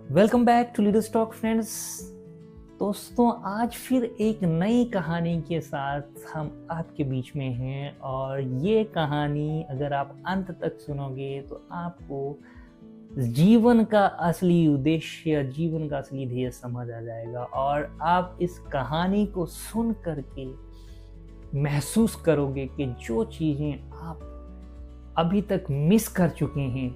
Welcome back to Leaders Talk friends. दोस्तों, आज फिर एक नई कहानी के साथ हम आपके बीच में हैं और ये कहानी अगर आप अंत तक सुनोगे तो आपको जीवन का असली उद्देश्य, जीवन का असली ध्येय समझ आ जाएगा और आप इस कहानी को सुन करके महसूस करोगे कि जो चीज़ें आप अभी तक मिस कर चुके हैं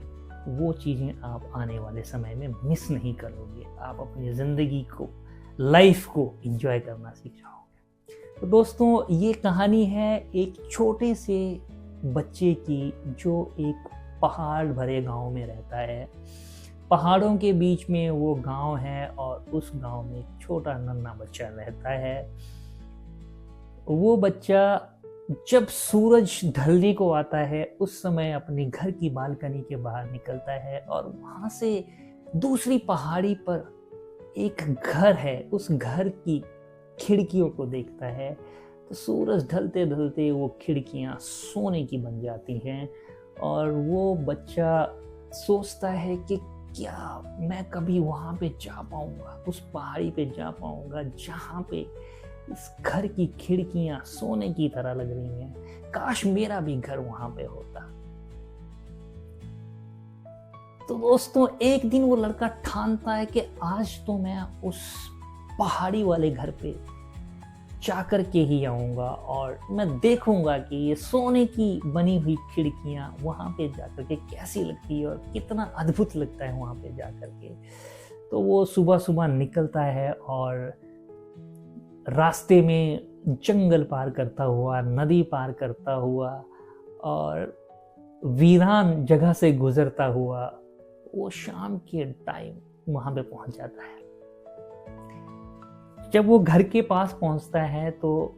वो चीज़ें आप आने वाले समय में मिस नहीं करोगे। आप अपनी ज़िंदगी को, लाइफ को एंजॉय करना सीख जाओगे। तो दोस्तों, ये कहानी है एक छोटे से बच्चे की जो एक पहाड़ भरे गांव में रहता है। पहाड़ों के बीच में वो गांव है और उस गांव में एक छोटा नन्हा बच्चा रहता है। वो बच्चा जब सूरज ढलने को आता है उस समय अपने घर की बालकनी के बाहर निकलता है और वहां से दूसरी पहाड़ी पर एक घर है, उस घर की खिड़कियों को देखता है। तो सूरज ढलते ढलते वो खिड़कियां सोने की बन जाती हैं और वो बच्चा सोचता है कि क्या मैं कभी वहां पे जा पाऊंगा, उस पहाड़ी पे जा पाऊंगा जहां पे इस घर की खिड़कियां सोने की तरह लग रही हैं। काश मेरा भी घर वहां पे होता। तो दोस्तों, एक दिन वो लड़का ठानता है कि आज तो मैं उस पहाड़ी वाले घर पे जाकर के ही आऊंगा और मैं देखूंगा कि ये सोने की बनी हुई खिड़कियां वहां पे जाकर के कैसी लगती है और कितना अद्भुत लगता है वहां पे जाकर के। तो वो सुबह सुबह निकलता है और रास्ते में जंगल पार करता हुआ, नदी पार करता हुआ और वीरान जगह से गुजरता हुआ वो शाम के टाइम वहां पे पहुंच जाता है। जब वो घर के पास पहुंचता है तो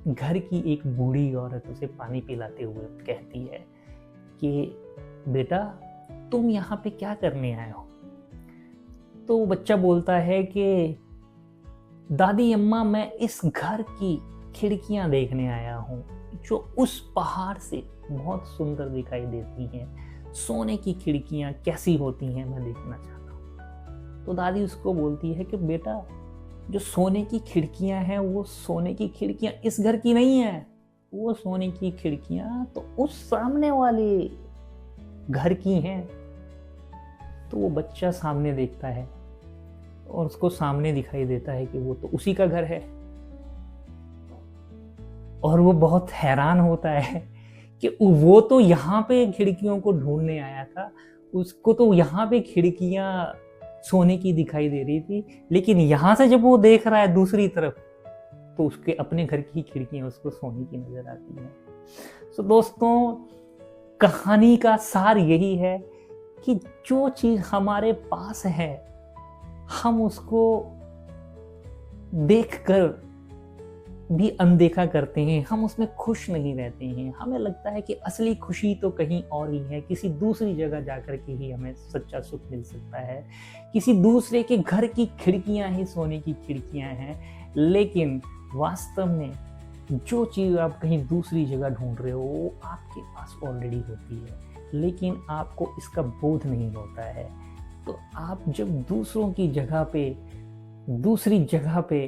घर की एक बूढ़ी औरत उसे पानी पिलाते हुए कहती है कि बेटा, तुम यहाँ पे क्या करने आए हो? तो वो बच्चा बोलता है कि दादी अम्मा, मैं इस घर की खिड़कियां देखने आया हूँ जो उस पहाड़ से बहुत सुंदर दिखाई देती हैं। सोने की खिड़कियां कैसी होती हैं मैं देखना चाहता हूँ। तो दादी उसको बोलती है कि बेटा, जो सोने की खिड़कियां हैं वो सोने की खिड़कियां इस घर की नहीं है, वो सोने की खिड़कियां तो उस सामने वाले घर की हैं। तो वो बच्चा सामने देखता है और उसको सामने दिखाई देता है कि वो तो उसी का घर है और वो बहुत हैरान होता है कि वो तो यहाँ पे खिड़कियों को ढूंढने आया था, उसको तो यहाँ पे खिड़कियां सोने की दिखाई दे रही थी, लेकिन यहाँ से जब वो देख रहा है दूसरी तरफ तो उसके अपने घर की खिड़कियां उसको सोने की नजर आती हैं। तो दोस्तों, कहानी का सार यही है कि जो चीज हमारे पास है हम उसको देखकर भी अनदेखा करते हैं, हम उसमें खुश नहीं रहते हैं। हमें लगता है कि असली खुशी तो कहीं और ही है, किसी दूसरी जगह जाकर के ही हमें सच्चा सुख मिल सकता है, किसी दूसरे के घर की खिड़कियां ही सोने की खिड़कियां हैं। लेकिन वास्तव में जो चीज़ आप कहीं दूसरी जगह ढूंढ रहे हो वो आपके पास ऑलरेडी होती है, लेकिन आपको इसका बोध नहीं होता है। तो आप जब दूसरों की जगह पे, दूसरी जगह पे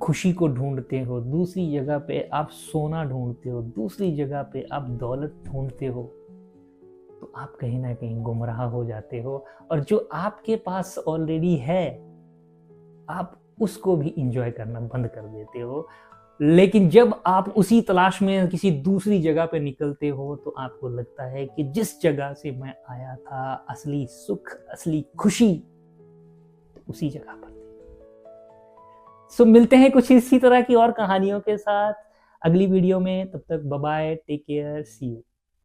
खुशी को ढूंढते हो, दूसरी जगह पे आप सोना ढूंढते हो, दूसरी जगह पे आप दौलत ढूंढते हो, तो आप कहीं ना कहीं गुमराह हो जाते हो और जो आपके पास ऑलरेडी है आप उसको भी इंजॉय करना बंद कर देते हो। लेकिन जब आप उसी तलाश में किसी दूसरी जगह पे निकलते हो तो आपको लगता है कि जिस जगह से मैं आया था असली सुख, असली खुशी तो उसी जगह पर थी। सो मिलते हैं कुछ इसी तरह की और कहानियों के साथ अगली वीडियो में। तब तक bye bye, take care, see you.